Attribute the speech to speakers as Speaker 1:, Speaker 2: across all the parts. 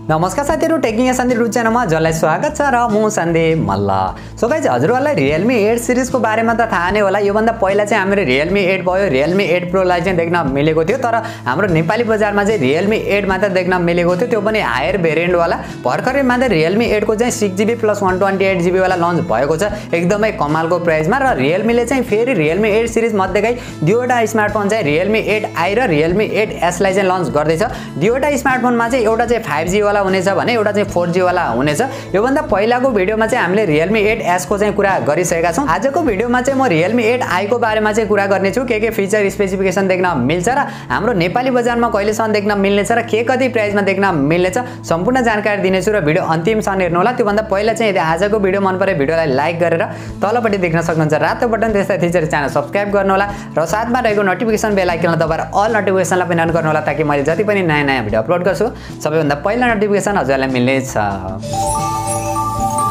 Speaker 1: नमस्कार साथीहरु, टेकिङ सन्दीप रु च्यानलमा जसलाई स्वागत छ र म सन्दीप मल्ल। सो गाइज, हजुरहरुलाई Realme 8 सिरिजको बारेमा त थाहा नै होला। यो भन्दा पहिला चाहिँ हाम्रो Realme 8 भयो, Realme 8 Pro लाई चाहिँ देख्न मिलेको थियो, तर हाम्रो नेपाली बजारमा चाहिँ Realme 8 मात्र देख्न मिलेको थियो, त्यो पनि हायर भेरिएन्ट वाला। भर्खरै मात्र Realme 8 को चाहिँ 6GB + 128GB वाला लन्च भएको छ, एकदमै कमालको प्राइसमा। र Realme ले चाहिँ फेरि Realme 8 सिरिज मध्येकै दुईवटा स्मार्टफोन चाहिँ Realme 8i र Realme 8s लाई चाहिँ लन्च गर्दै छ। दुईवटा स्मार्टफोनमा चाहिँ एउटा चाहिँ 5G वाला हुनेछ भने एउटा चाहिँ 4G वाला हुनेछ। यो भन्दा पहिलाको भिडियोमा चाहिँ हामीले Realme 8s को चाहिँ कुरा गरिसकेका छौं। आजको भिडियोमा चाहिँ म Realme 8i को बारेमा चाहिँ कुरा गर्ने छु। के फिचर स्पेसिफिकेसन देख्न मिल्छ र हाम्रो नेपाली बजारमा कहिलेसम्म देख्न मिल्नेछ र के कति प्राइसमा देख्न मिल्नेछ, सम्पूर्ण जानकारी दिनेछु र भिडियो अन्तिमसम्म हेर्नु होला। त्यो भन्दा पहिला चाहिँ यदि आजको भिडियो मन परे भिडियोलाई लाइक गरेर तलपट्टि देख्न सक्नुहुन्छ रातो बटन, त्यसलाई थिचेर च्यानल सब्स्क्राइब गर्नु होला र साथमा रहेको नोटिफिकेसन बेल आइकनलाई दबाएर अल नोटिफिकेसनलाई पनि अन गर्नु होला, ताकि मैले जति पनि नयाँ भिडियो अपलोड गर्छु सबैभन्दा पहिला नोटिफिकेसन हजुरलाई मिल्नेछ।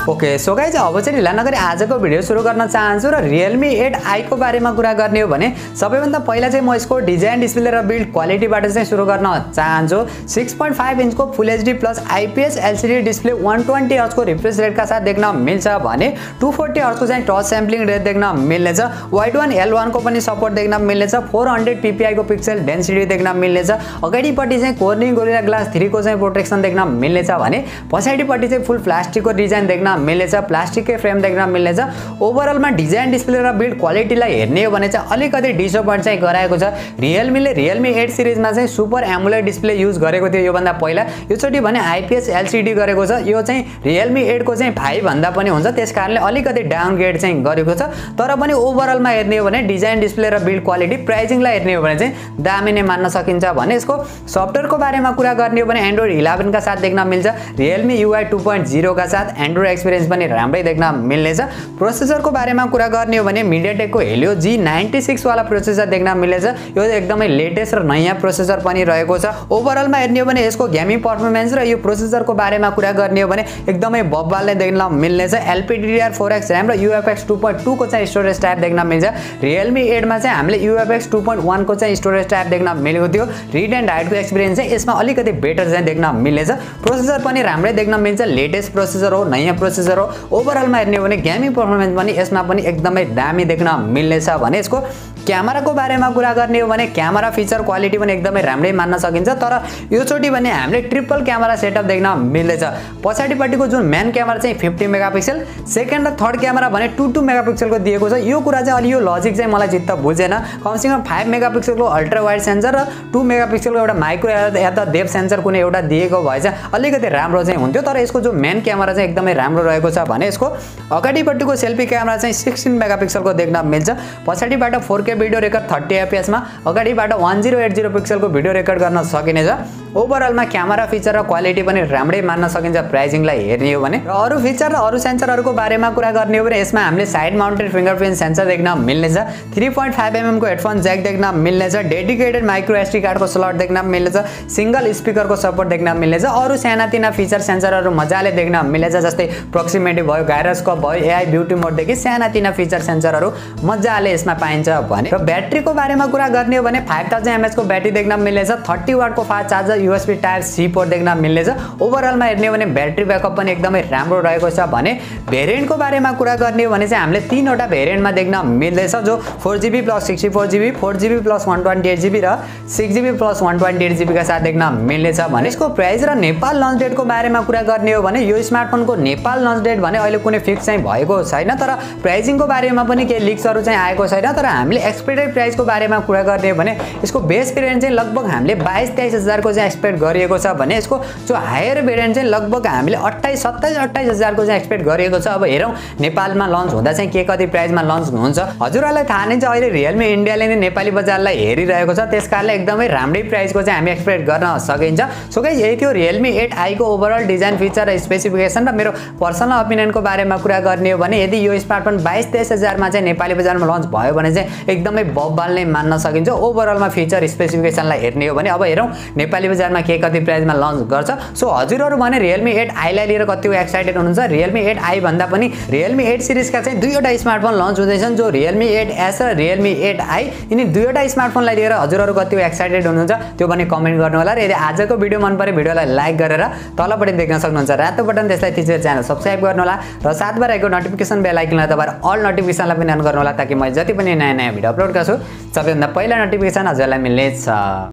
Speaker 1: ओके, सो गाइज, अब चाहिँ ढिला नगरी आजको भिडियो सुरु गर्न चाहन्छु र Realme 8i को बारेमा कुरा गर्ने हो भने सबैभन्दा पहिला चाहिँ म यसको डिजाइन, डिस्प्ले र बिल्ड क्वालिटीबाट चाहिँ सुरु गर्न चाहन्छु। 6.5 इन्चको full HD plus IPS LCD display 120 hertz को रिफ्रेश रेटका साथ देख्न मिल्छ भने 240 हर्ट्ज को चाहिँ टच स्याम्पलिङ रेट देख्न मिल्नेछ। वाइड वन L1 को पनि सपोर्ट देख्न मिल्नेछ। 400 ppi को पिक्सल डेन्सिटी देख्न मिल्नेछ। अगाडिपट्टि चाहिँ कोर्निङ गोरिल्ला ग्लास 3 को चाहिँ प्रोटेक्सन देख्न मिल्नेछ भने पछाडिपट्टि चाहिँ फुल प्लास्टिकको डिजाइन देख्न मिल्नेछ, प्लास्टिककै फ्रेम देख्न मिल्नेछ। ओभरअलमा डिजाइन, डिस्प्ले र बिल्ड क्वालिटीलाई हेर्ने हो भने चाहिँ अलिकति डिसअपोइन्ट चाहिँ गराएको छ। Realme ले Realme 8 सिरिजमा चाहिँ सुपर एमुलेड डिस्प्ले युज गरेको थियो यो भन्दा पहिला, योचोटि भने आईपीएस एलसीडी गरेको छ। यो चाहिँ Realme 8 को चाहिँ 5 भन्दा पनि हुन्छ, त्यसकारणले अलिकति डाउनग्रेड चाहिँ गरेको छ। तर पनि ओभरअलमा हेर्ने हो भने डिजाइन, डिस्प्ले र बिल्ड क्वालिटी, प्राइसिङलाई हेर्ने हो भने चाहिँ दामी नै मान्न सकिन्छ। भने यसको सफ्टवेयरको बारेमा कुरा गर्ने हो भने Android 11 का साथ देख्न मिल्छ। Realme UI 2.0 का साथ एन्ड्रोइड एक्सपिरियन्स पनि राम्रै देख्न मिल्नेछ। प्रोसेसरको बारेमा कुरा गर्ने हो भने MediaTek को Helio G96 वाला प्रोसेसर देख्न मिल्नेछ। यो एकदमै लेटेस्ट र नयाँ प्रोसेसर पनि रहेको छ। ओभरअलमा हेर्ने हो भने यसको गेमिङ पर्फर्मेन्स र यो प्रोसेसरको बारेमा कुरा गर्ने हो भने एकदमै बब्बाल नै देख्न मिल्नेछ। LPDDR4X RAM र UFS 2.2 को चाहिँ स्टोरेज टाइप देख्न मिल्छ। Realme 8 मा चाहिँ हामीले UFS 2.1 को चाहिँ स्टोरेज टाइप देख्न मिलेको थियो। रिड एन्ड राइटको एक्सपिरियन्स चाहिँ यसमा अलिकति बेटर चाहिँ देख्न मिल्नेछ। प्रोसेसर पनि राम्रै देख्न मिल्छ, लेटेस्ट प्रोसेसर हो, नयाँ प्रोसेसर हो। ओभरअलमा हेर्ने हो भने गेमिङ पर्फर्मेन्स पनि यसमा पनि एकदमै दामी देख्न मिल्नेछ। भने यसको क्यामेराको बारेमा कुरा गर्ने हो भने क्यामेरा फिचर क्वालिटी पनि एकदमै राम्रै मान्न सकिन्छ। तर योचोटि भने हामीले ट्रिपल क्यामेरा सेटअप देख्न मिल्दैछ। पछाडिपट्टिको जुन मेन क्यामेरा चाहिँ 50 मेगापिक्सल, सेकेन्ड र थर्ड क्यामेरा भने 22 मेगापिक्सलको दिएको छ। यो कुरा चाहिँ अलि यो लजिक चाहिँ मलाई चित्त बुझेन। कमसेकम 5 मेगापिक्सलको अल्ट्रा वाइड सेन्सर र 2 मेगापिक्सलको एउटा माइक्रो या त डेप्थ सेन्सर कुनै एउटा दिएको भए चाहिँ अलिकति राम्रो चाहिँ हुन्थ्यो। तर यसको जो मेन क्यामेरा चाहिँ एकदमै राम्रो रहेको छ। भने यसको अगाडिपट्टिको सेल्फी क्यामेरा चाहिँ 16 मेगापिक्सलको देख्न मिल्छ। पछाडिबाट 4K भिडियो रेकर्ड 30 fps मा, अगाडिबाट 1080 पिक्सलको भिडियो रेकर्ड गर्न सकिनेछ। ओभरअलमा क्यामेरा फिचर र क्वालिटी पनि राम्रै मान्न सकिन्छ प्राइसिङलाई हेर्ने हो भने। र अरु फिचर र अरु सेन्सरहरुको बारेमा कुरा गर्ने हो भने यसमा हामीले साइड माउन्टेड फिंगरप्रिन्ट सेन्सर देख्न मिल्नेछ। 3.5 mm को हेडफोन ज्याक देख्न मिल्नेछ। डेडिकेटेड माइक्रो एसडी कार्डको स्लट देख्न मिल्नेछ। सिंगल स्पिकरको सपोर्ट देख्न मिल्नेछ। अरु सानातिना फिचर सेन्सरहरु मजाले देख्न मिल्नेछ, जस्तै प्रोक्सिमिटी भयो, गायरोस्कोप भयो, एआई ब्युटी मोड देखि सानातिना फिचर सेन्सरहरु मजाले यसमा पाइन्छ भने। र ब्याट्रीको बारेमा कुरा गर्ने हो भने 5000 mAh को ब्याट्री देख्न मिल्नेछ। 30 वाट को fast charger USB type C port देख्न मिल्नेछ। ओभरअलमा हेर्ने हो भने ब्याट्री ब्याकअप पनि एकदमै राम्रो रहेको छ। भने भेरिएन्टको बारेमा कुरा गर्ने हो भने चाहिँ हामीले 3 वटा भेरिएन्टमा देख्न मिल्दैछ, जो 4GB + 64GB, 4GB + 128GB र 6GB + 128GB का साथ देख्न मिल्नेछ। भने यसको प्राइस र नेपाल लन्च डेटको बारेमा कुरा गर्ने हो भने यो स्मार्टफोनको नेपाल लन्च डेट भने अहिले कुनै फिक्स चाहिँ भएको छैन। तर प्राइसिङको बारेमा पनि केही लिक्सहरु चाहिँ आएको छैन। तर हामीले एक्सपेक्टेड प्राइसको बारेमा कुरा गर्ने हो भने यसको बेस भेरिएन्ट चाहिँ लगभग हामीले 22-23 हजार को चाहिँ एक्सपेक्ट गरिएको छ। भने यसको जो हायर भेरिएन्ट चाहिँ लगभग हामीले 27-28 हजार को चाहिँ एक्सपेक्ट गरिएको छ। अब हेरौं नेपालमा लन्च हुँदा चाहिँ के कति प्राइसमा लन्च हुन्छ। हजुरहरुलाई थाहा नै छ अहिले Realme इन्डियाले नै नेपाली बजारलाई हेरिरहेको छ, त्यसकारणले एकदमै राम्रै प्राइसको चाहिँ हामी एक्सपेक्ट गर्न सकिन्छ। सो गाइस, यही थियो Realme 8i को ओभरअल डिजाइन, फिचर र स्पेसिफिकेसन र मेरो पर्सनल ओपिनियनको बारेमा कुरा गर्ने हो भने यदि यो स्मार्टफोन 22-23 हजार मा चाहिँ नेपाली बजारमा लन्च भयो भने चाहिँ एकदमै बब्बाल नै मान्न सकिन्छ। ओभरअलमा फिचर स्पेसिफिकेसनलाई हेर्ने हो भने अब हेरौं नेपाली बजारमा के कति प्राइसमा लन्च गर्छ। सो हजुरहरू भने Realme 8i लाई लिएर कति एक्साइटेड हुनुहुन्छ? Realme 8i भन्दा पनि Realme 8 सिरिजका चाहिँ दुईवटा स्मार्टफोन लन्च हुँदैछन्, जो Realme 8s र Realme 8i, यिनी दुईवटा स्मार्टफोनलाई लिएर हजुरहरू कति एक्साइटेड हुनुहुन्छ त्यो पनि कमेन्ट गर्नु होला। र यदि आजको भिडियो मन परे भिडियोलाई लाइक गरेर तलपट्टि देख्न सक्नुहुन्छ रातो बटन, त्यसलाई थिचेर च्यानल सब्स्क्राइब गर्नु होला र साथमा रहेको नोटिफिकेसन बेल आइकनलाई दबाएर अल नोटिफिकेसनलाई पनि अन गर्नु होला, ताकि म जति पनि नयाँ भिडियो अपलोड गर्छु सबैभन्दा पहिला नोटिफिकेसन हजुरलाई मिल्नेछ।